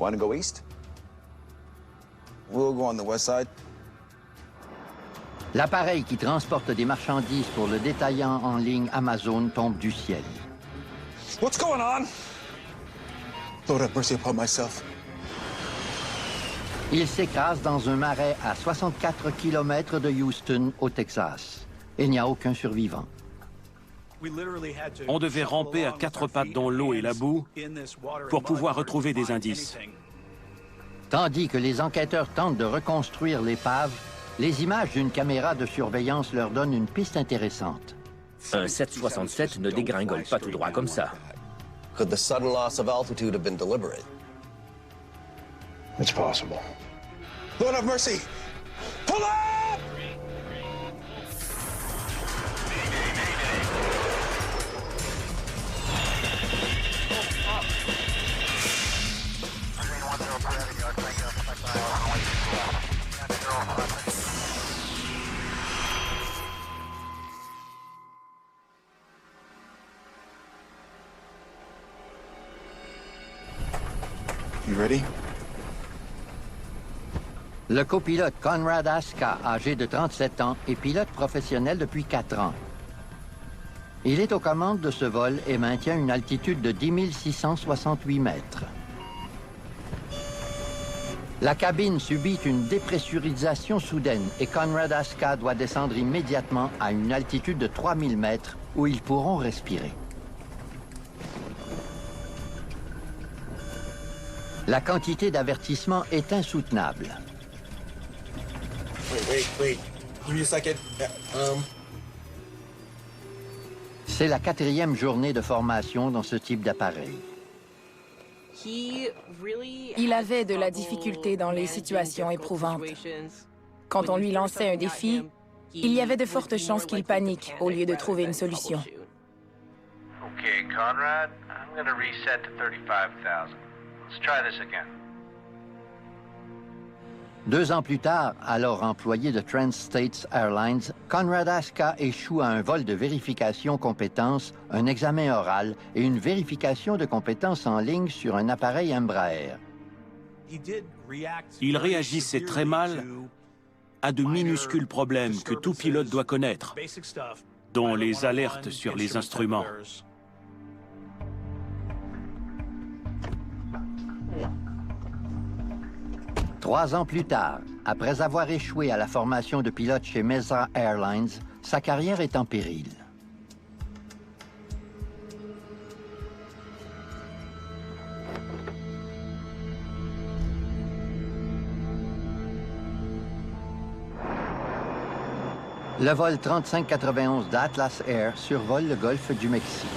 Want to go east? We'll go on the west side. L'appareil qui transporte des marchandises pour le détaillant en ligne Amazon tombe du ciel. What's going on? Lord have mercy upon myself. Il s'écrase dans un marais à 64 km de Houston, au Texas. Il n'y a aucun survivant. On devait ramper à quatre pattes dans l'eau et la boue pour pouvoir retrouver des indices. Tandis que les enquêteurs tentent de reconstruire l'épave, les images d'une caméra de surveillance leur donnent une piste intéressante. Un 767 ne dégringole pas tout droit comme ça. Could the sudden loss of altitude have been deliberate? It's possible. Lord have mercy! Pull up! You ready? Le copilote Conrad Aska, âgé de 37 ans, est pilote professionnel depuis 4 ans. Il est aux commandes de ce vol et maintient une altitude de 10 668 mètres. La cabine subit une dépressurisation soudaine et Conrad Aska doit descendre immédiatement à une altitude de 3000 mètres où ils pourront respirer. La quantité d'avertissement est insoutenable. Wait. Give me a second. C'est la 4e journée de formation dans ce type d'appareil. Il avait de la difficulté dans les situations éprouvantes. Quand on lui lançait un défi, il y avait de fortes chances qu'il panique au lieu de trouver une solution. Okay, Conrad, I'm going to reset to 35,000. Let's try this again. 2 ans plus tard, alors employé de Trans-States Airlines, Conrad Aska échoue à un vol de vérification compétences, un examen oral et une vérification de compétences en ligne sur un appareil Embraer. Il réagissait très mal à de minuscules problèmes que tout pilote doit connaître, dont les alertes sur les instruments. Trois ans plus tard, après avoir échoué à la formation de pilote chez Mesa Airlines, sa carrière est en péril. Le vol 3591 d'Atlas Air survole le golfe du Mexique.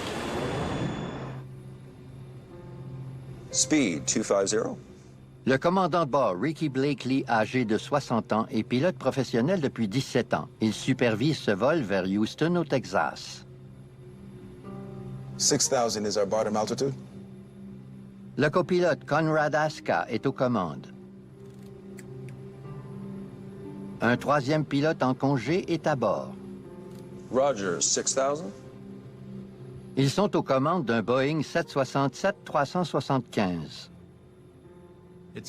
Speed 250. Le commandant de bord, Ricky Blakely, âgé de 60 ans, est pilote professionnel depuis 17 ans. Il supervise ce vol vers Houston, au Texas. 6,000 is our bottom altitude. Le copilote Conrad Aska est aux commandes. Un 3e pilote en congé est à bord. Roger, 6,000. Ils sont aux commandes d'un Boeing 767-375.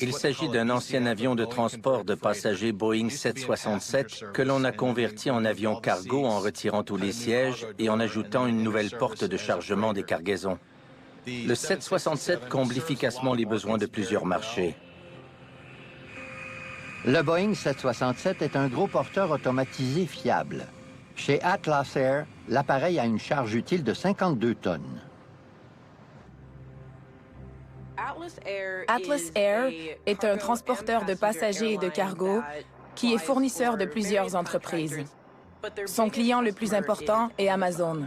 Il s'agit d'un ancien avion de transport de passagers Boeing 767 que l'on a converti en avion cargo en retirant tous les sièges et en ajoutant une nouvelle porte de chargement des cargaisons. Le 767 comble efficacement les besoins de plusieurs marchés. Le Boeing 767 est un gros porteur automatisé fiable. Chez Atlas Air, l'appareil a une charge utile de 52 tonnes. Atlas Air est un transporteur de passagers et de cargo qui est fournisseur de plusieurs entreprises. Son client le plus important est Amazon.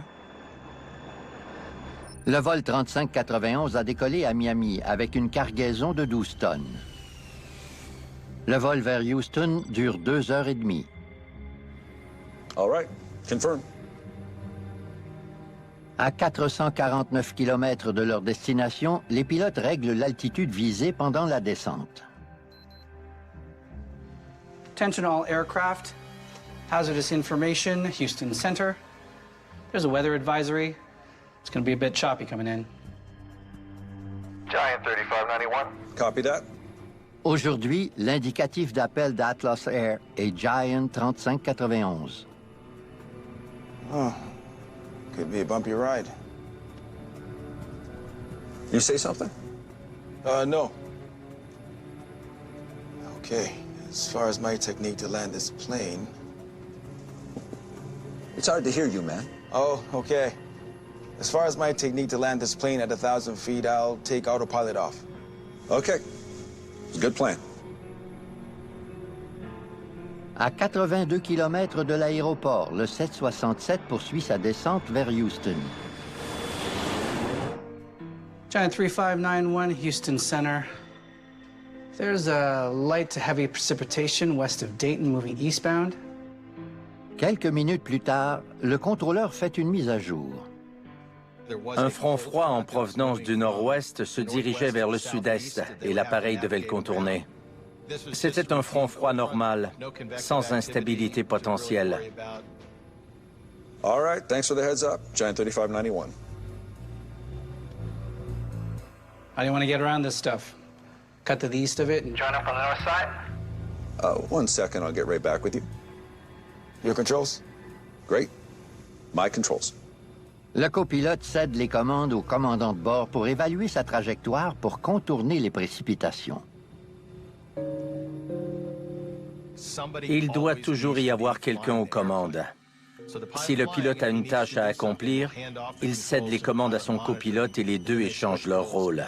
Le vol 3591 a décollé à Miami avec une cargaison de 12 tonnes. Le vol vers Houston dure 2 heures et demie. All right, confirm. À 449 km de leur destination, les pilotes règlent l'altitude visée pendant la descente. Attention all aircraft. Hazardous information, Houston Center. There's a weather advisory. It's going to be a bit choppy coming in. Giant 3591. Copy that. Aujourd'hui, l'indicatif d'appel d'Atlas Air est Giant 3591. Oh, could be a bumpy ride. You say something? No. Okay, as far as my technique to land this plane... It's hard to hear you, man. Oh, okay. As far as my technique to land this plane at 1,000 feet, I'll take autopilot off. Okay. It's a good plan. À 82 km de l'aéroport, le 767 poursuit sa descente vers Houston. Giant 3591, Houston Center. There's a light to heavy precipitation west of Dayton moving eastbound. Quelques minutes plus tard, le contrôleur fait une mise à jour. Un front froid en provenance du nord-ouest se dirigeait vers le sud-est et l'appareil devait le contourner. C'était un front froid normal, sans instabilité potentielle. All right, thanks for the heads up. Giant 3591. How do you want to get around this stuff? Cut to the east of it and... Join up on the north side. 1 second, I'll get right back with you. Your controls? Great. My controls. Le copilote cède les commandes au commandant de bord pour évaluer sa trajectoire pour contourner les précipitations. Il doit toujours y avoir quelqu'un aux commandes. Si le pilote a une tâche à accomplir, il cède les commandes à son copilote et les deux échangent leur rôle.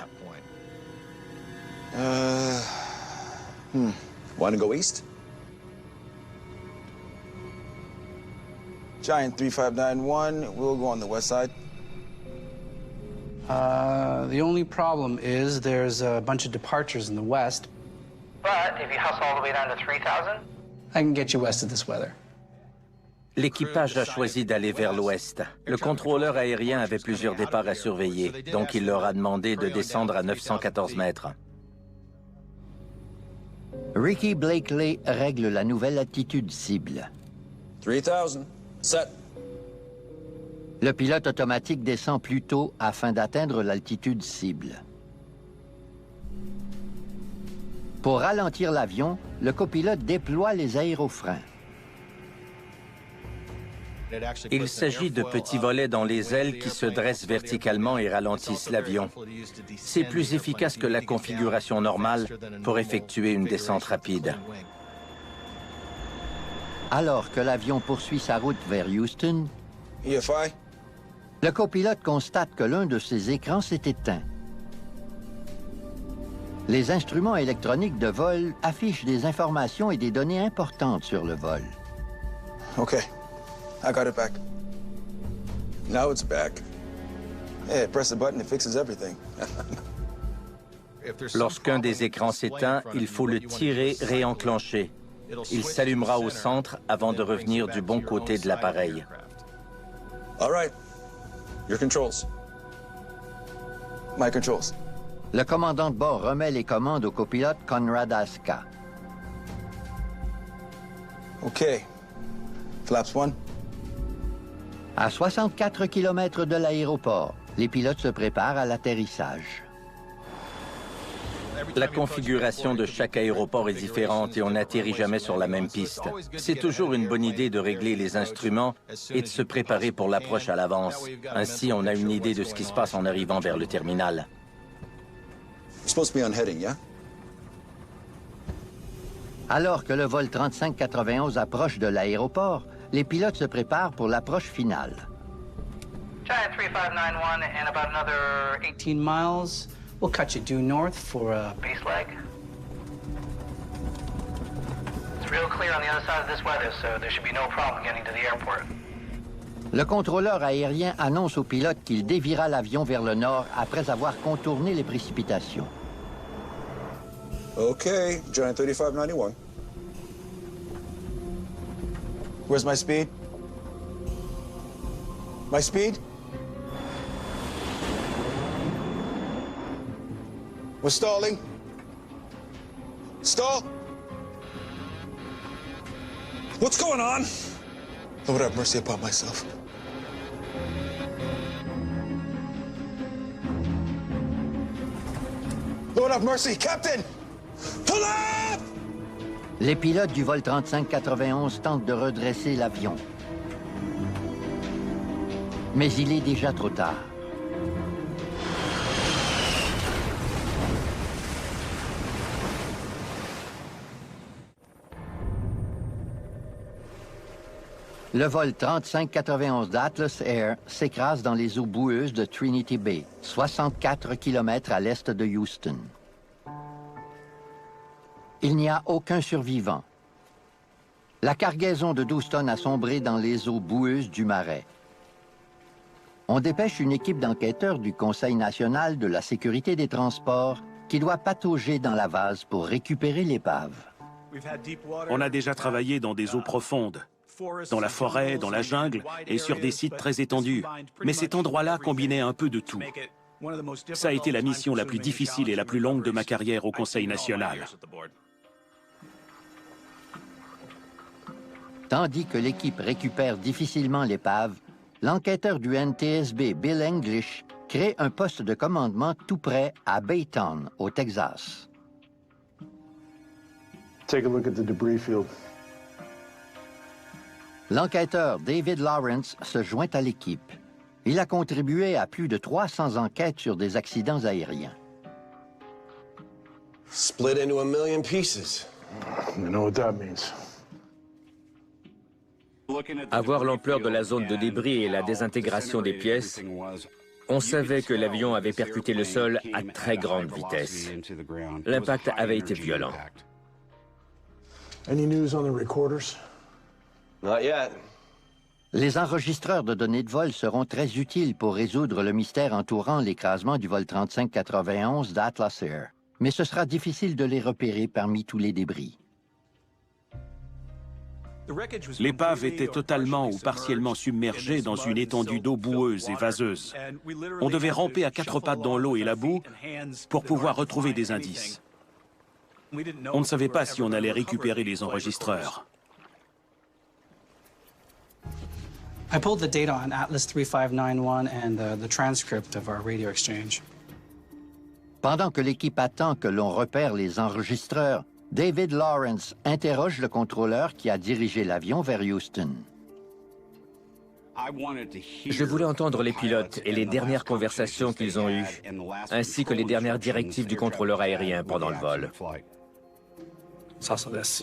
Want to go east? Giant 3591, we'll go on the west side. The only problem is there's a bunch of departures in the west. But if you hustle all the way down to 3000, I can get you west of this weather. L'équipage a choisi d'aller vers l'ouest. Le contrôleur aérien avait plusieurs départs à surveiller, donc il leur a demandé de descendre à 914 mètres. Ricky Blakely règle la nouvelle altitude cible. 3000. Set. Le pilote automatique descend plus tôt afin d'atteindre l'altitude cible. Pour ralentir l'avion, le copilote déploie les aérofreins. Il s'agit de petits volets dans les ailes qui se dressent verticalement et ralentissent l'avion. C'est plus efficace que la configuration normale pour effectuer une descente rapide. Alors que l'avion poursuit sa route vers Houston, EFI? le copilote constate que l'un de ses écrans s'est éteint. Les instruments électroniques de vol affichent des informations et des données importantes sur le vol. Okay, I got it back. Now it's back. Hey, press the button, it fixes everything. Lorsqu'un des écrans s'éteint, il faut le tirer, réenclencher. Il s'allumera au centre avant de revenir du bon côté de l'appareil. All right. Your controls. My controls. Le commandant de bord remet les commandes au copilote Conrad Aska. Okay. Flaps 1. À 64 km de l'aéroport, les pilotes se préparent à l'atterrissage. La configuration de chaque aéroport est différente et on n'atterrit jamais sur la même piste. C'est toujours une bonne idée de régler les instruments et de se préparer pour l'approche à l'avance. Ainsi, on a une idée de ce qui se passe en arrivant vers le terminal. You're supposed to be on heading, yeah? Alors que le vol 3591 approche de l'aéroport, les pilotes se préparent pour l'approche finale. Giant 3591 and about another 18 miles. We'll cut you due north for a... base leg. It's real clear on the other side of this weather, so there should be no problem getting to the airport. Le contrôleur aérien annonce au pilote qu'il déviera l'avion vers le nord après avoir contourné les précipitations. Okay, Giant 3591. Where's my speed? My speed? We're stalling. Stall! What's going on? Lord have mercy upon myself. Lord have mercy, Captain! Pull up! Les pilotes du vol 3591 tentent de redresser l'avion. Mais il est déjà trop tard. Le vol 3591 d'Atlas Air s'écrase dans les eaux boueuses de Trinity Bay, 64 km à l'est de Houston. Il n'y a aucun survivant. La cargaison de 12 tonnes a sombré dans les eaux boueuses du Marais. On dépêche une équipe d'enquêteurs du Conseil national de la sécurité des transports qui doit patauger dans la vase pour récupérer l'épave. On a déjà travaillé dans des eaux profondes, dans la forêt, dans la jungle et sur des sites très étendus. Mais cet endroit-là combinait un peu de tout. Ça a été la mission la plus difficile et la plus longue de ma carrière au Conseil national. Tandis que l'équipe récupère difficilement l'épave, l'enquêteur du NTSB Bill English crée un poste de commandement tout près à Baytown, au Texas. Take a look at the debris field. L'enquêteur David Lawrence se joint à l'équipe. Il a contribué à plus de 300 enquêtes sur des accidents aériens. Split into a million pieces. You know what that means. À voir l'ampleur de la zone de débris et la désintégration des pièces, on savait que l'avion avait percuté le sol à très grande vitesse. L'impact avait été violent. Any news on the recorders? Not yet. Les enregistreurs de données de vol seront très utiles pour résoudre le mystère entourant l'écrasement du vol 3591 d'Atlas Air. Mais ce sera difficile de les repérer parmi tous les débris. L'épave était totalement ou partiellement submergée dans une étendue d'eau boueuse et vaseuse. On devait ramper à quatre pattes dans l'eau et la boue pour pouvoir retrouver des indices. On ne savait pas si on allait récupérer les enregistreurs. I pulled the data on Atlas 3591 and the transcript of our radio exchange. Pendant que l'équipe attend que l'on repère les enregistreurs, David Lawrence interroge le contrôleur qui a dirigé l'avion vers Houston. Je voulais entendre les pilotes et les dernières conversations qu'ils ont eues, ainsi que les dernières directives du contrôleur aérien pendant le vol. It's also this.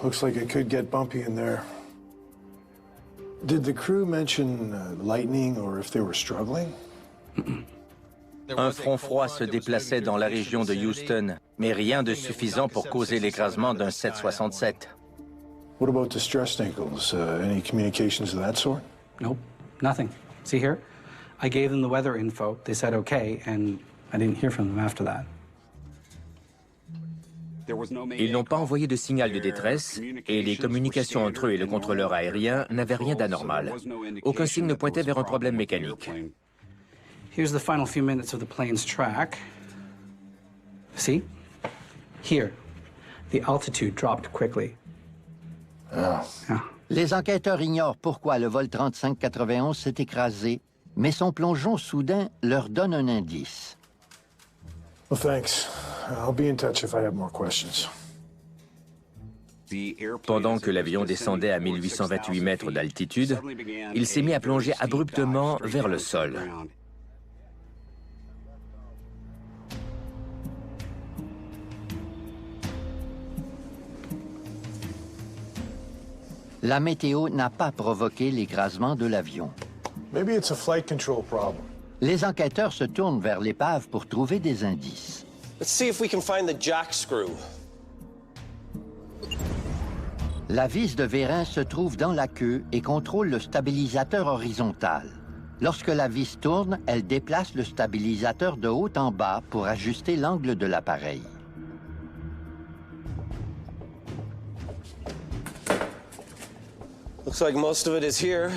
Looks like it could get bumpy in there. Did the crew mention lightning or if they were struggling? Un front froid se déplaçait dans la région de Houston, mais rien de suffisant pour causer l'écrasement d'un 767. What about distress signals? Any communications of that sort? Nope, nothing. See here? I gave them the weather info. They said okay, and I didn't hear from them after that. Ils n'ont pas envoyé de signal de détresse et les communications entre eux et le contrôleur aérien n'avaient rien d'anormal. Aucun signe ne pointait vers un problème mécanique. Here's the final few minutes of the plane's track. See? Here, the altitude dropped quickly. Oh. Yeah. Les enquêteurs ignorent pourquoi le vol 3591 s'est écrasé, mais son plongeon soudain leur donne un indice. Well, thanks. I'll be in touch if I have more questions. Pendant que l'avion descendait à 1828 mètres d'altitude, il s'est mis à plonger abruptement vers le sol. La météo n'a pas provoqué l'écrasement de l'avion. Maybe it's a flight control problem. Les enquêteurs se tournent vers l'épave pour trouver des indices. Let's see if we can find the jack screw. La vis de vérin se trouve dans la queue et contrôle le stabilisateur horizontal. Lorsque la vis tourne, elle déplace le stabilisateur de haut en bas pour ajuster l'angle de l'appareil. Looks like most of it is here.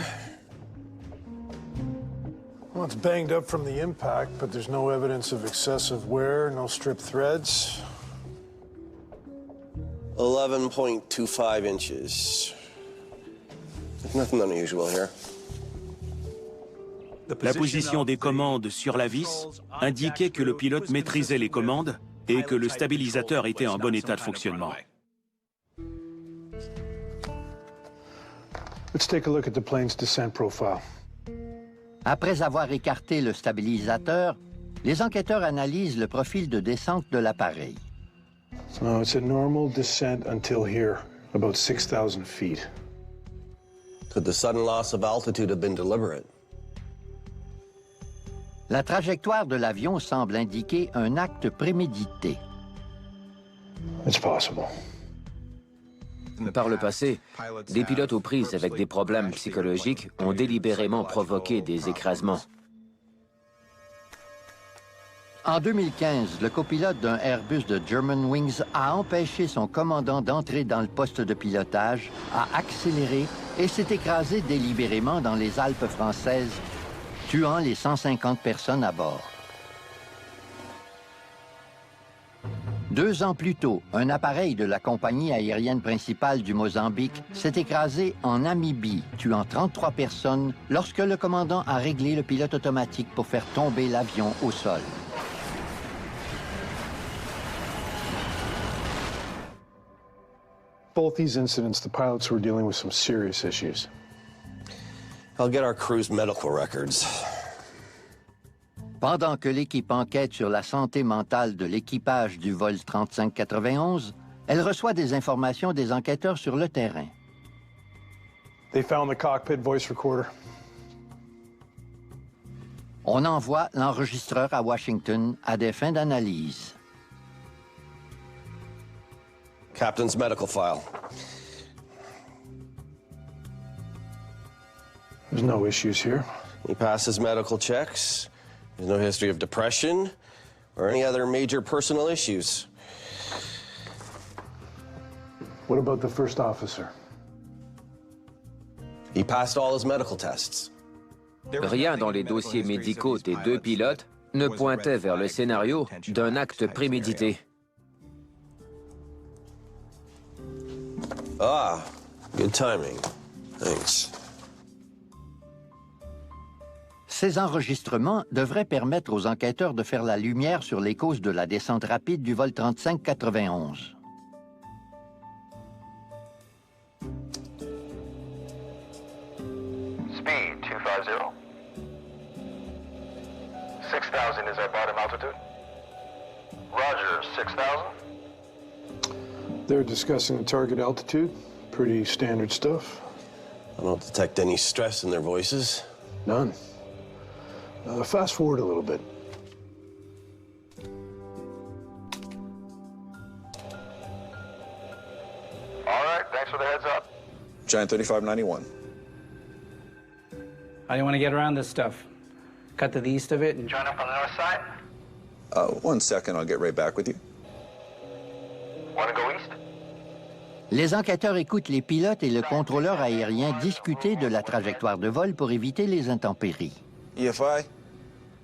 Well, it's banged up from the impact, but there's no evidence of excessive wear, no stripped threads. 11.25 inches. Nothing unusual here. La position des commandes sur la vis indiquait que le pilote maîtrisait les commandes et que le stabilisateur était en bon état de fonctionnement. Let's take a look at the plane's descent profile. Après avoir écarté le stabilisateur, les enquêteurs analysent le profil de descente de l'appareil. No, it's a normal descent until here, about 6,000 feet. Could the sudden loss of altitude have been deliberate? La trajectoire de l'avion semble indiquer un acte prémédité. It's possible. Par le passé, des pilotes aux prises avec des problèmes psychologiques ont délibérément provoqué des écrasements. En 2015, le copilote d'un Airbus de Germanwings a empêché son commandant d'entrer dans le poste de pilotage, a accéléré et s'est écrasé délibérément dans les Alpes françaises, tuant les 150 personnes à bord. 2 ans plus tôt, un appareil de la compagnie aérienne principale du Mozambique s'est écrasé en Namibie, tuant 33 personnes lorsque le commandant a réglé le pilote automatique pour faire tomber l'avion au sol. Both these incidents, the pilots were dealing with some serious issues. I'll get our crew's medical records. Pendant que l'équipe enquête sur la santé mentale de l'équipage du vol 3591, elle reçoit des informations des enquêteurs sur le terrain. They found the cockpit voice recorder. On envoie l'enregistreur à Washington à des fins d'analyse. Captain's medical file. There's no issues here. He passes medical checks. There's no history of depression or any other major personal issues. What about the first officer? He passed all his medical tests. Rien dans les dossiers médicaux des 2 pilotes ne pointait vers le scénario d'un acte prémédité. Ah, good timing. Thanks. Ces enregistrements devraient permettre aux enquêteurs de faire la lumière sur les causes de la descente rapide du vol 3591. Speed 250. 6,000 is our bottom altitude. Roger, 6,000. They're discussing the target altitude. Pretty standard stuff. I don't detect any stress in their voices. None. Fast forward a little bit. All right, thanks for the heads up. Giant 3591. How do you want to get around this stuff? Cut to the east of it and... Join up on the north side. 1 second, I'll get right back with you. Want to go east? Les enquêteurs écoutent les pilotes et le contrôleur aérien discuter de la trajectoire de vol pour éviter les intempéries. EFI?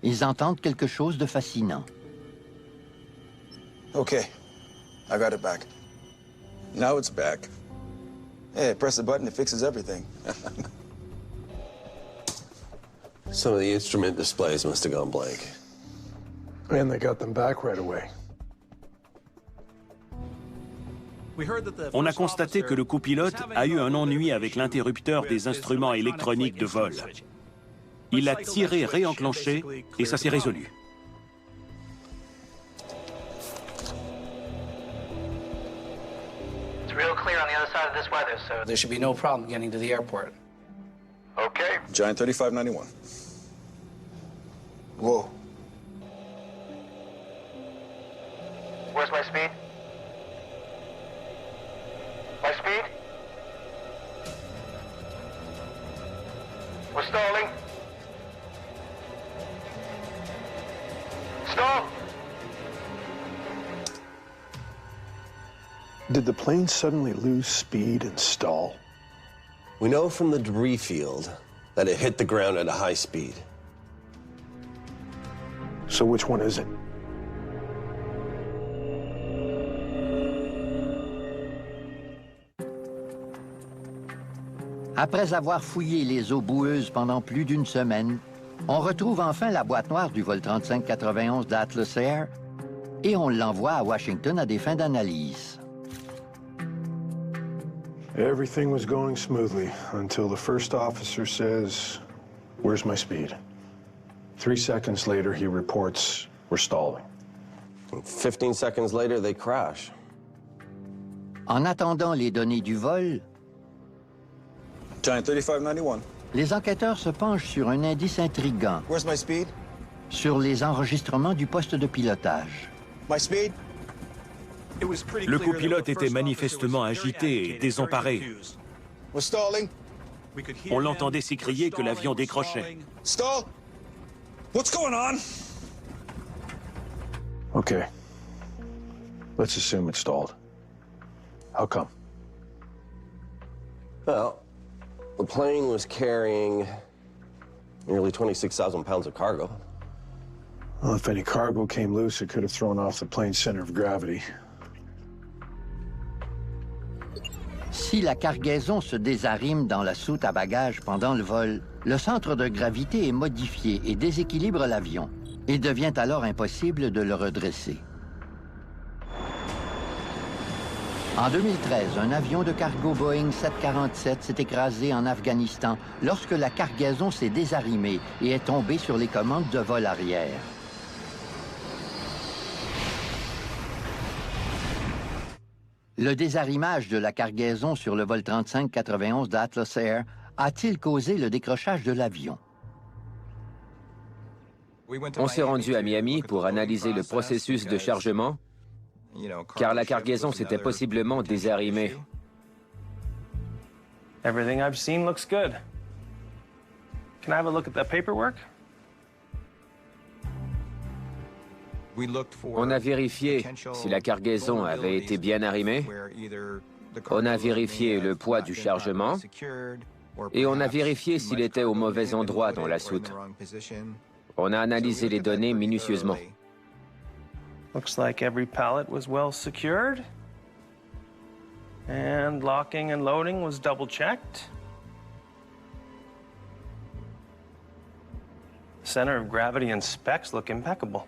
Ils entendent quelque chose de fascinant. Okay, I got it back. Now it's back. Hey, press the button, it fixes everything. Some of the instrument displays must have gone blank. And they got them back right away. On a constaté que le copilote a eu un ennui avec l'interrupteur des instruments électroniques de vol. Il a tiré, réenclenché, et ça s'est résolu. It's real clear on the other side of this weather, so... There should be no problem getting to the airport. Okay. Giant 3591. Whoa. Where's my speed? My speed? We're stalling. Stall! Did the plane suddenly lose speed and stall? We know from the debris field that it hit the ground at a high speed. So which one is it? Après avoir fouillé les eaux boueuses pendant plus d'une semaine, On retrouve enfin la boîte noire du vol 3591 d'Atlas Air et on l'envoie à Washington à des fins d'analyse. Everything was going smoothly until the first officer says, "Where's my speed?" 3 seconds later, he reports, "We're stalling." 15 seconds later, they crash. En attendant les données du vol, Giant 3591. les enquêteurs se penchent sur un indice intriguant, Where's my speed? sur les enregistrements du poste de pilotage. My speed? Le copilote était manifestement agité et désemparé. We're stalling. On l'entendait s'écrier que l'avion décrochait. Stall? What's going on? Okay. Let's assume it's stalled. How come? Well, the plane was carrying nearly 26,000 pounds of cargo. Well, if any cargo came loose, it could have thrown off the plane's center of gravity. Si la cargaison se désarime dans la soute à bagages pendant le vol, le centre de gravité est modifié et déséquilibre l'avion. Il devient alors impossible de le redresser. En 2013, un avion de cargo Boeing 747 s'est écrasé en Afghanistan lorsque la cargaison s'est désarimée et est tombée sur les commandes de vol arrière. Le désarimage de la cargaison sur le vol 3591 d'Atlas Air a-t-il causé le décrochage de l'avion? On s'est rendu à Miami pour analyser le processus de chargement, car la cargaison s'était possiblement désarimée. Everything I've seen looks good. Can I have a look at the paperwork? On a vérifié si la cargaison avait été bien arrimée, on a vérifié le poids du chargement, et on a vérifié s'il était au mauvais endroit dans la soute. On a analysé les données minutieusement. Looks like every pallet was well secured. And locking and loading was double-checked. Center of gravity and specs look impeccable.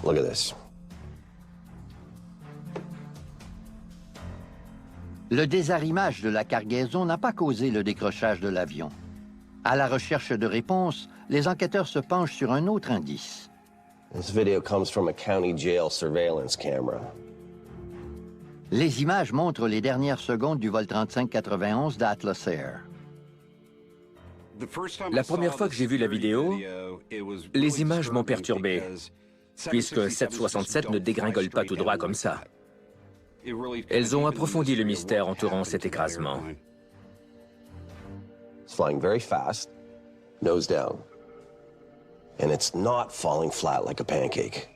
Look at this. Le désarimage de la cargaison n'a pas causé le décrochage de l'avion. À la recherche de réponses, les enquêteurs se penchent sur un autre indice. This video comes from a county jail surveillance camera. Les images montrent les dernières secondes du vol 3591 d'Atlas Air. La première fois que j'ai vu la vidéo, les images m'ont perturbé, puisque 767 ne dégringole pas tout droit comme ça. Elles ont approfondi le mystère entourant cet écrasement. It's flying very fast, nose down. And it's not falling flat like a pancake.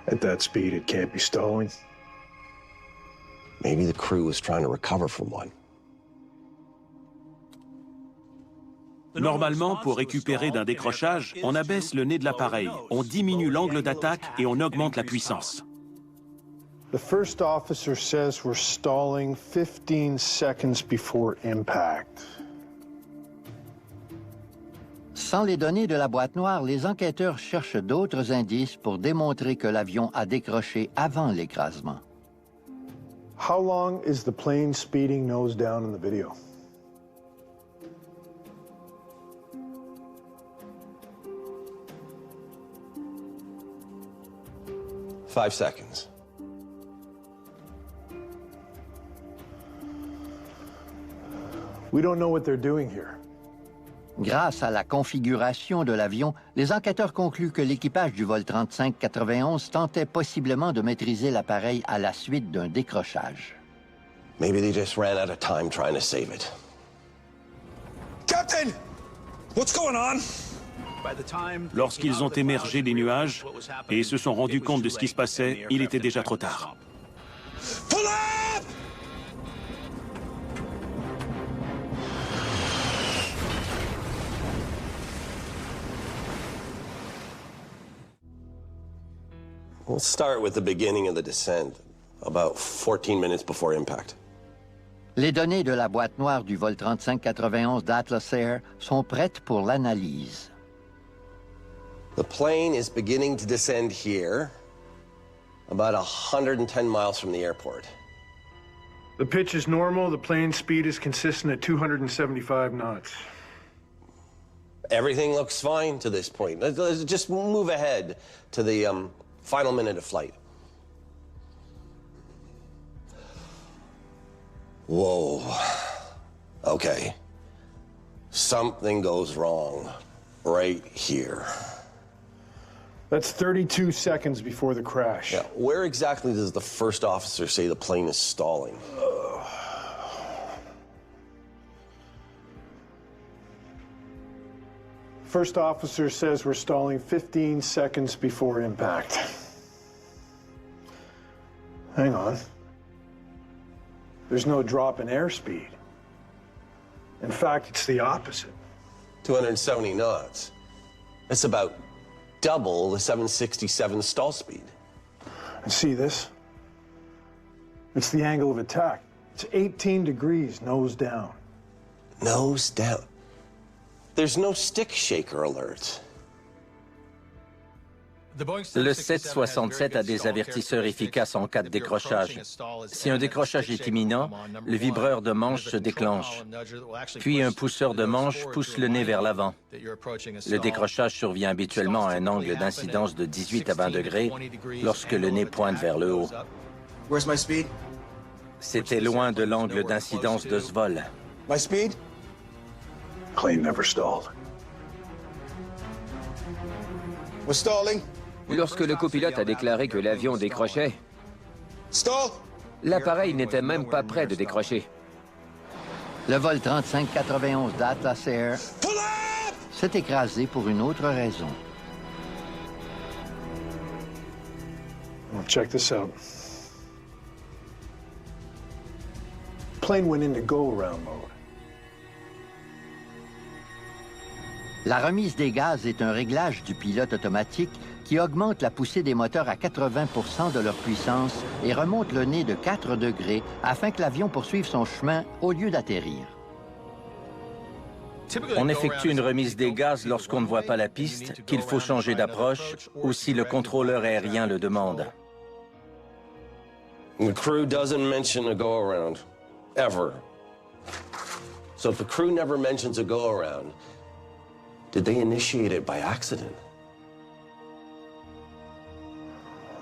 At that speed, it can't be stalling. Maybe the crew was trying to recover from one. Normalement, pour récupérer d'un décrochage, on abaisse le nez de l'appareil, on diminue l'angle d'attaque et on augmente la puissance. The first officer says we're stalling 15 seconds before impact. Sans les données de la boîte noire, les enquêteurs cherchent d'autres indices pour démontrer que l'avion a décroché avant l'écrasement. How long is the plane speeding nose down in the video? Five seconds. We don't know what they're doing here. Grâce à la configuration de l'avion, les enquêteurs concluent que l'équipage du vol 3591 tentait possiblement de maîtriser l'appareil à la suite d'un décrochage. Maybe they just ran out of time trying to save it. Captain! What's going on? Lorsqu'ils ont émergé des nuages et se sont rendus compte de ce qui se passait, il était déjà trop tard. Pull up! Let's start with the beginning of the descent, about 14 minutes before impact. Les données de la boîte noire du vol 3591 d'Atlas Air sont prêtes pour l'analyse. The plane is beginning to descend here, about 110 miles from the airport. The pitch is normal. The plane speed is consistent at 275 knots. Everything looks fine to this point. Let's just move ahead to the final minute of flight. Whoa. Okay. Something goes wrong right here. That's 32 seconds before the crash. Yeah. Where exactly does the first officer say the plane is stalling? First officer says we're stalling 15 seconds before impact. Hang on. There's no drop in airspeed. In fact, it's the opposite. 270 knots. That's about double the 767 stall speed. And see this? It's the angle of attack. It's 18 degrees, nose down. Nose down. There's no stick shaker alert. Le 767 a des avertisseurs efficaces en cas de décrochage. Si un décrochage est imminent, le vibreur de manche se déclenche. Puis un pousseur de manche pousse le nez vers l'avant. Le décrochage survient habituellement à un angle d'incidence de 18 à 20 degrés lorsque le nez pointe vers le haut. Where's my speed? C'était loin de l'angle d'incidence de ce vol. My speed? Plane never stalled. We're stalling. Lorsque le copilote a déclaré que l'avion décrochait, l'appareil n'était même pas prêt de décrocher. Le vol 3591 d'Atlas Air s'est écrasé pour une autre raison. Well, check this out. Plane went into go-around mode. La remise des gaz est un réglage du pilote automatique qui augmente la poussée des moteurs à 80 de leur puissance et remonte le nez de 4 degrés afin que l'avion poursuive son chemin au lieu d'atterrir. On effectue une remise des gaz lorsqu'on ne voit pas la piste, qu'il faut changer d'approche ou si le contrôleur aérien le demande. The crew doesn't mention a go-around, ever. So if the crew never mentions a go-around, did they initiate it by accident?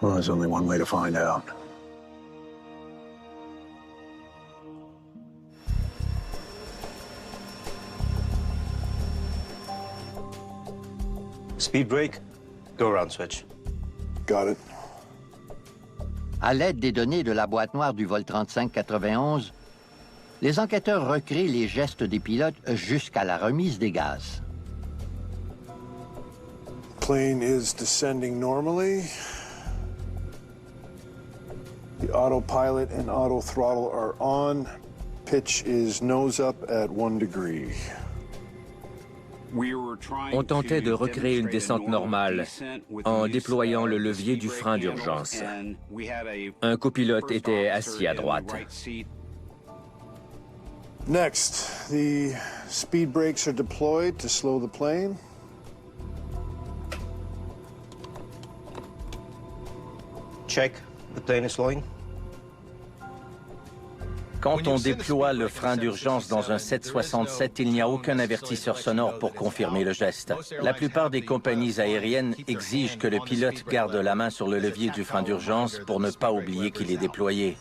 Well, there's only one way to find out. Speed brake, go-around switch. Got it. À l'aide des données de la boîte noire du vol 3591, les enquêteurs recréent les gestes des pilotes jusqu'à la remise des gaz. Plane is descending normally. The autopilot and auto throttle are on. Pitch is nose up at 1 degree. On tentait de recréer une descente normale en déployant le levier du frein d'urgence. Un copilote était assis à droite. Next, the speed brakes are deployed to slow the plane. Check, the plane is slowing. Quand on déploie le frein d'urgence dans un 767, il n'y a aucun avertisseur sonore pour confirmer le geste. La plupart des compagnies aériennes exigent que le pilote garde la main sur le levier du frein d'urgence pour ne pas oublier qu'il est déployé.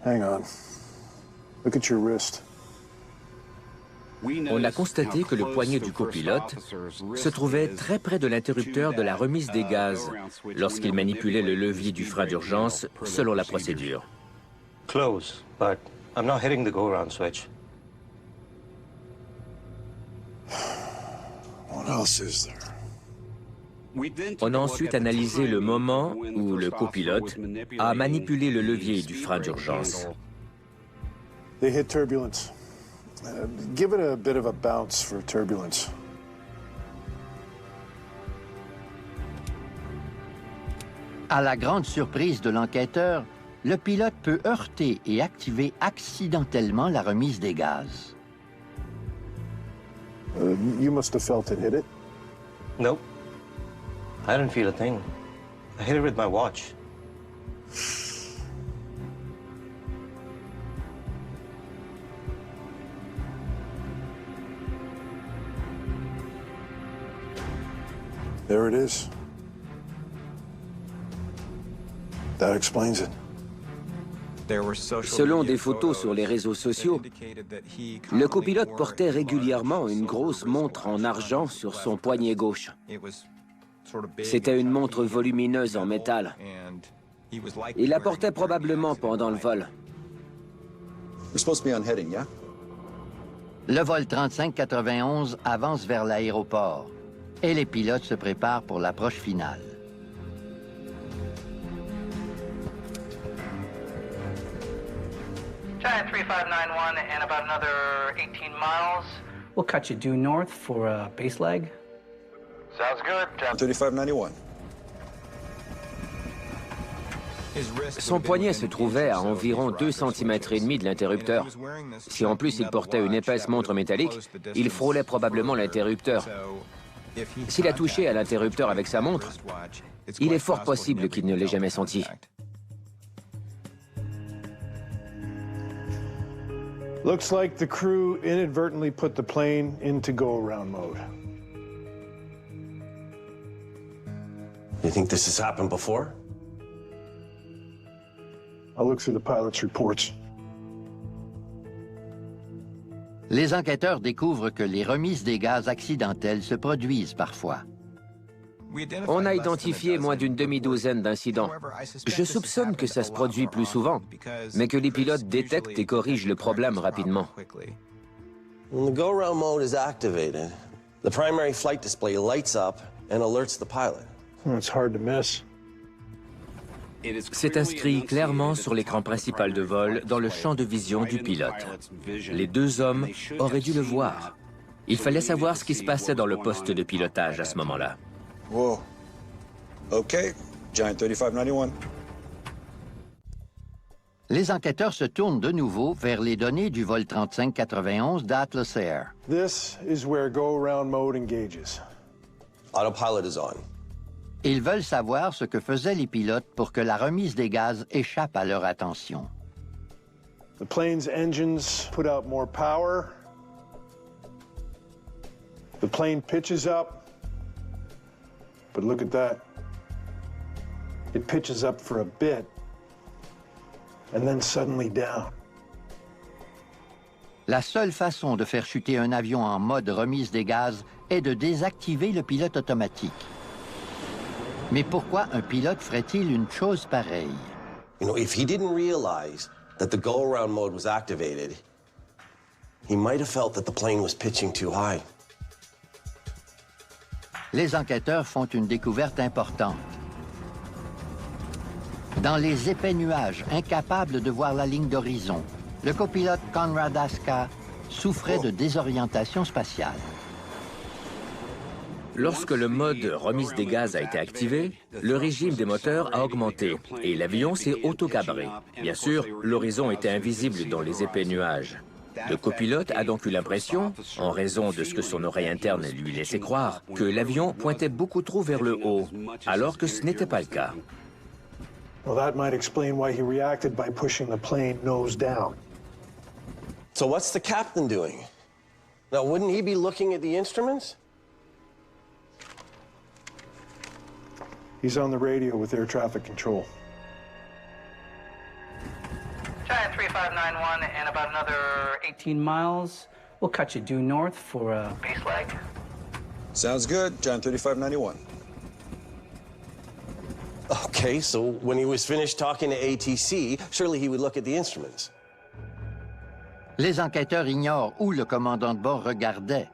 Hang on. Look at your wrist. On a constaté que le poignet du copilote se trouvait très près de l'interrupteur de la remise des gaz lorsqu'il manipulait le levier du frein d'urgence selon la procédure. Close, but I'm not hitting the go-around switch. What else is there? On a ensuite analysé le moment où le copilote a manipulé le levier du frein d'urgence. They hit turbulence. Give it a bit of a bounce for turbulence. À la grande surprise de l'enquêteur, le pilote peut heurter et activer accidentellement la remise des gaz. You must have felt it hit it. Nope. I didn't feel a thing. I hit it with my watch. There it is. That explains it. Selon des photos sur les réseaux sociaux, le copilote portait régulièrement une grosse montre en argent sur son poignet gauche. C'était une montre volumineuse en métal. Il la portait probablement pendant le vol. We're supposed to be on heading, yeah? Le vol 3591 avance vers l'aéroport et les pilotes se préparent pour l'approche finale. Giant 3591 and about another 18 miles. We'll cut you due north for a base leg. Sounds good. Giant 3591. Son poignet se trouvait à environ 2,5 cm de l'interrupteur. Si en plus il portait une épaisse montre métallique, il frôlait probablement l'interrupteur. S'il a touché à l'interrupteur avec sa montre, il est fort possible qu'il ne l'ait jamais senti. Looks like the crew inadvertently put the plane into go-around mode. You think this has happened before? I'll look through the pilot's reports. Les enquêteurs découvrent que les remises des gaz accidentelles se produisent parfois. On a identifié moins d'une demi-douzaine d'incidents. Je soupçonne que ça se produit plus souvent, mais que les pilotes détectent et corrigent le problème rapidement. When the go-around mode is activated, the primary flight display lights up and alerts the pilot. It's hard to miss. C'est inscrit clairement sur l'écran principal de vol dans le champ de vision du pilote. Les deux hommes auraient dû le voir. Il fallait savoir ce qui se passait dans le poste de pilotage à ce moment-là. Whoa. Okay, Giant 3591. Les enquêteurs se tournent de nouveau vers les données du vol 3591 d'Atlas Air. This is where go-around mode engages. Autopilot is on. Ils veulent savoir ce que faisaient les pilotes pour que la remise des gaz échappe à leur attention. The plane's engines put out more power. The plane pitches up. But look at that. It pitches up for a bit, and then suddenly down. La seule façon de faire chuter un avion en mode remise des gaz est de désactiver le pilote automatique. Mais pourquoi un pilote ferait-il une chose pareille? You know, if he didn't realize that the go-around mode was activated, he might have felt that the plane was pitching too high. Les enquêteurs font une découverte importante. Dans les épais nuages, incapable de voir la ligne d'horizon, le copilote Conrad Aska souffrait de désorientation spatiale. Lorsque le mode remise des gaz a été activé, le régime des moteurs a augmenté et l'avion s'est auto-cabré. Bien sûr, l'horizon était invisible dans les épais nuages. Le copilote a donc eu l'impression, en raison de ce que son oreille interne lui laissait croire, que l'avion pointait beaucoup trop vers le haut, alors que ce n'était pas le cas. Well, that might explain why he reacted by pushing the plane nose down. So what's the captain doing? Now, wouldn't he be looking at the instruments? He's on the radio with air traffic control. Giant 3591 and about another 18 miles. We'll cut you due north for a base leg. Sounds good, Giant 3591. Okay, so when he was finished talking to ATC, surely he would look at the instruments. Les enquêteurs ignorent où le commandant de bord regardait,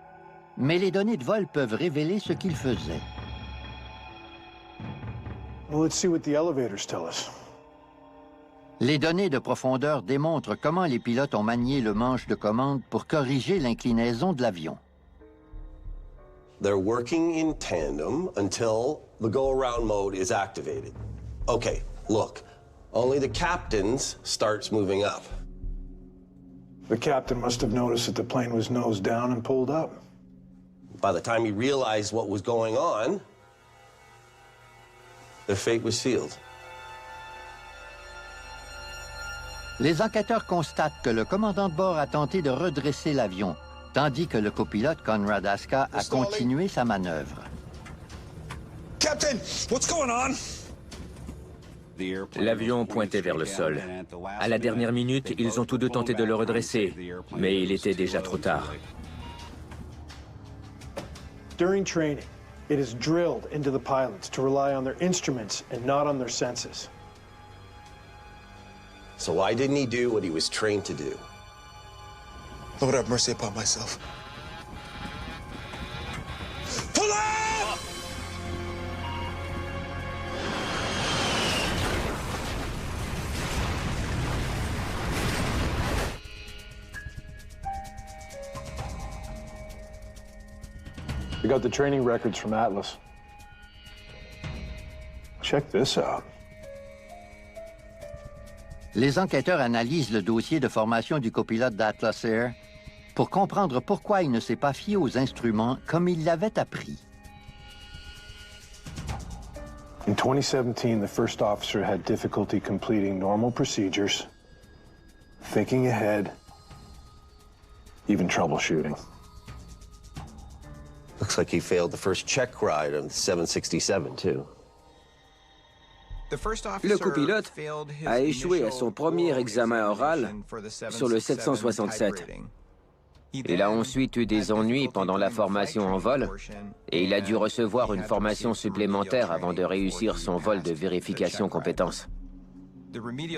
mais les données de vol peuvent révéler ce qu'il faisait. Well, let's see what the elevators tell us. Les données de profondeur démontrent comment les pilotes ont manié le manche de commande pour corriger l'inclinaison de l'avion. They're working in tandem until the go-around mode is activated. Okay, look. Only the captain's starts moving up. The captain must have noticed that the plane was nose down and pulled up. By the time he realized what was going on, their fate was sealed. Les enquêteurs constatent que le commandant de bord a tenté de redresser l'avion, tandis que le copilote Conrad Aska a continué sa manœuvre. Captain, what's going on? L'avion pointait vers le sol. À la dernière minute, ils ont tous deux tenté de le redresser, mais il était déjà trop tard. During training, it is drilled into the pilots to rely on their instruments and not on their senses. So why didn't he do what he was trained to do? Lord have mercy upon myself. Pull up! We got the training records from Atlas. Check this out. Les enquêteurs analysent le dossier de formation du copilote d'Atlas Air pour comprendre pourquoi il ne s'est pas fié aux instruments comme il l'avait appris. In 2017, the first officer had difficulty completing normal procedures, thinking ahead, even troubleshooting. Looks like he failed the first check ride on the 767, too. Le copilote a échoué à son premier examen oral sur le 767. Il a ensuite eu des ennuis pendant la formation en vol et il a dû recevoir une formation supplémentaire avant de réussir son vol de vérification compétences.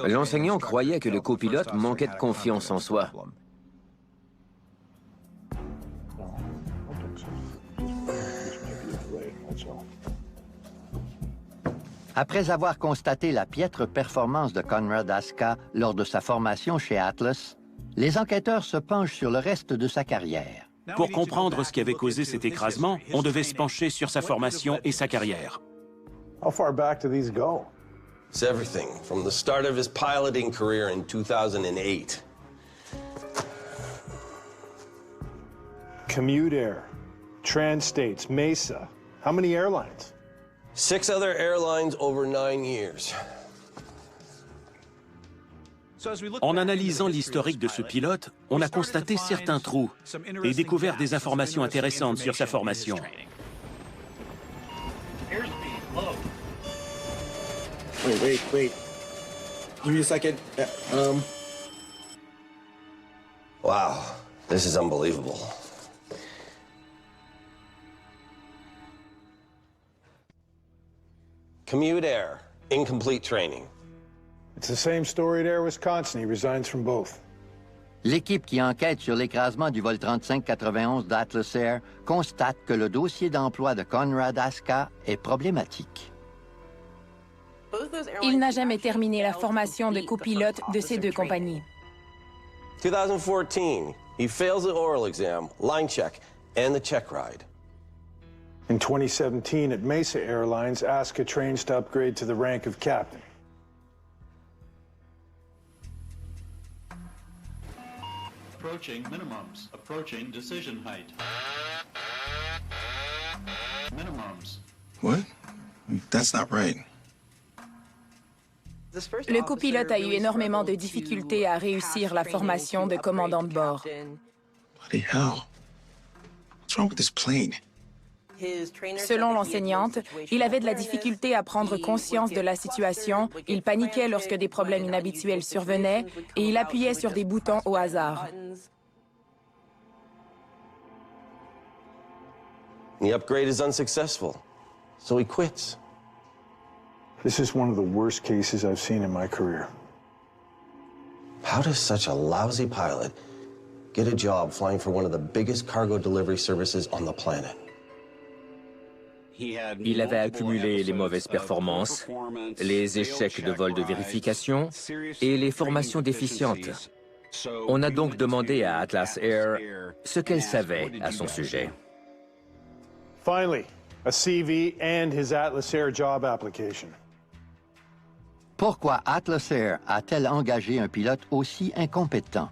L'enseignant croyait que le copilote manquait de confiance en soi. Après avoir constaté la piètre performance de Conrad Aska lors de sa formation chez Atlas, les enquêteurs se penchent sur le reste de sa carrière. Pour comprendre ce qui avait causé cet écrasement, on devait se pencher sur sa formation et sa carrière. How far back do these go? It's everything, from the start of his piloting career in 2008. Commute Air, Trans-States, Mesa. How many airlines? 6 other airlines over 9 years. En analysant l'historique de ce pilote, on a constaté certains trous et découvert des informations intéressantes sur sa formation. Wait. Give me a second. Wow, this is unbelievable. Commute Air, incomplete training. It's the same story at Air Wisconsin. He resigns from both. L'équipe qui enquête sur l'écrasement du vol 3591 d'Atlas Air constate que le dossier d'emploi de Conrad Aska est problématique. Il n'a jamais terminé la formation de copilote de ces deux compagnies. 2014, he fails the oral exam, line check, and the check ride. In 2017, at Mesa Airlines, Aska trains to upgrade to the rank of captain. Approaching minimums. Approaching decision height. Minimums. What? That's not right. Le copilote a eu énormément de difficultés à réussir la formation de commandant de bord. Bloody hell. What's wrong with this plane? Selon l'enseignante, il avait de la difficulté à prendre conscience de la situation, il paniquait lorsque des problèmes inhabituels survenaient et il appuyait sur des boutons au hasard. The upgrade is unsuccessful, so he quits. This is one of the worst cases I've seen in my career. How does such a lousy pilot get a job flying for one of the biggest cargo delivery services on the planet? Il avait accumulé les mauvaises performances, les échecs de vol de vérification et les formations déficientes. On a donc demandé à Atlas Air ce qu'elle savait à son sujet. Finally, a CV and his Atlas Air job application. Pourquoi Atlas Air a-t-elle engagé un pilote aussi incompétent?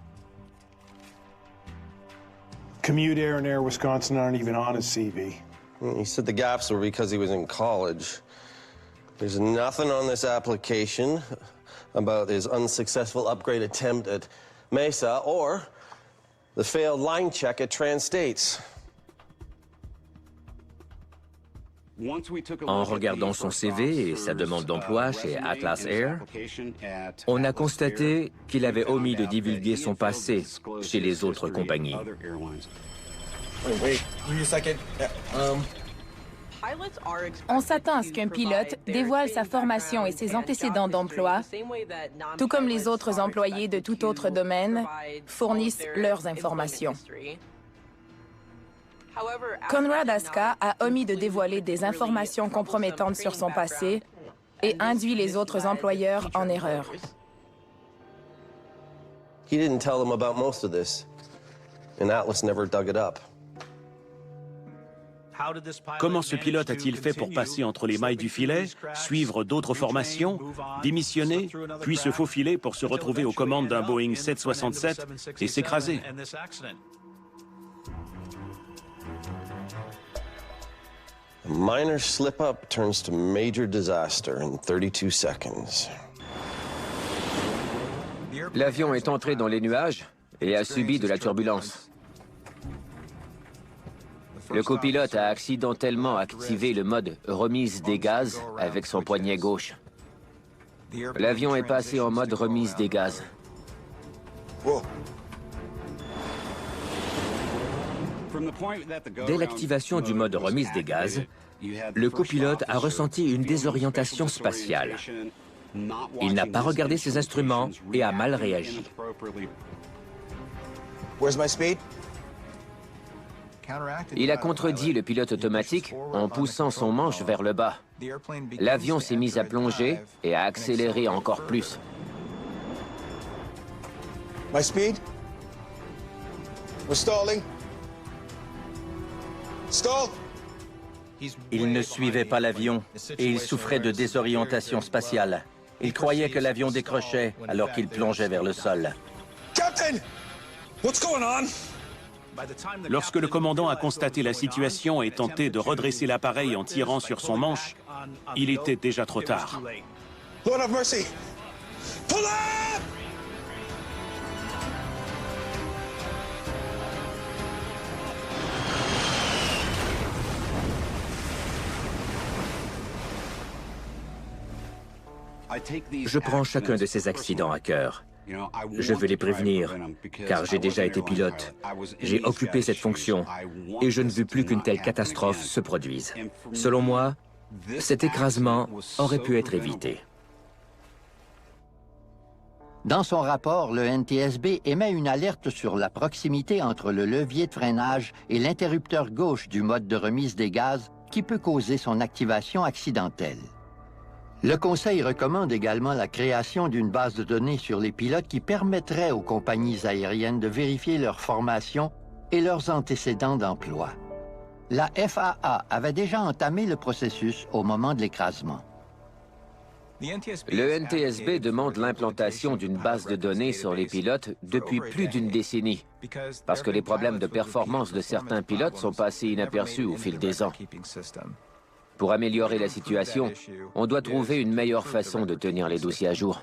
Commute Air and Air Wisconsin aren't even on his CV. He said the gaps were because he was in college. There's nothing on this application about his unsuccessful upgrade attempt at Mesa or the failed line check at Trans-States. En regardant son CV et sa demande d'emploi chez Atlas Air, on a constaté qu'il avait omis de divulguer son passé chez les autres compagnies. On s'attend à ce qu'un pilote dévoile sa formation et ses antécédents d'emploi, tout comme les autres employés de tout autre domaine fournissent leurs informations. Conrad Aska a omis de dévoiler des informations compromettantes sur son passé et induit les autres employeurs en erreur. He didn't tell them about most of this, and Atlas never dug it up. Comment ce pilote a-t-il fait pour passer entre les mailles du filet, suivre d'autres formations, démissionner, puis se faufiler pour se retrouver aux commandes d'un Boeing 767 et s'écraser? A minor slip-up turns to major disaster in 32 seconds. L'avion est entré dans les nuages et a subi de la turbulence. Le copilote a accidentellement activé le mode remise des gaz avec son poignet gauche. L'avion est passé en mode remise des gaz. Dès l'activation du mode remise des gaz, le copilote a ressenti une désorientation spatiale. Il n'a pas regardé ses instruments et a mal réagi. Where's my speed? Il a contredit le pilote automatique en poussant son manche vers le bas. L'avion s'est mis à plonger et a accéléré encore plus. My speed? We're stalling. Stall! Il ne suivait pas l'avion et il souffrait de désorientation spatiale. Il croyait que l'avion décrochait alors qu'il plongeait vers le sol. Captain! What's going on? Lorsque le commandant a constaté la situation et tenté de redresser l'appareil en tirant sur son manche, il était déjà trop tard. Lord of mercy! Pull up! Je prends chacun de ces accidents à cœur. Je veux les prévenir, car j'ai déjà été pilote. J'ai occupé cette fonction et je ne veux plus qu'une telle catastrophe se produise. Selon moi, cet écrasement aurait pu être évité. Dans son rapport, le NTSB émet une alerte sur la proximité entre le levier de freinage et l'interrupteur gauche du mode de remise des gaz qui peut causer son activation accidentelle. Le Conseil recommande également la création d'une base de données sur les pilotes qui permettrait aux compagnies aériennes de vérifier leur formation et leurs antécédents d'emploi. La FAA avait déjà entamé le processus au moment de l'écrasement. Le NTSB demande l'implantation d'une base de données sur les pilotes depuis plus d'une décennie, parce que les problèmes de performance de certains pilotes sont passés inaperçus au fil des ans. Pour améliorer la situation, on doit trouver une meilleure façon de tenir les dossiers à jour.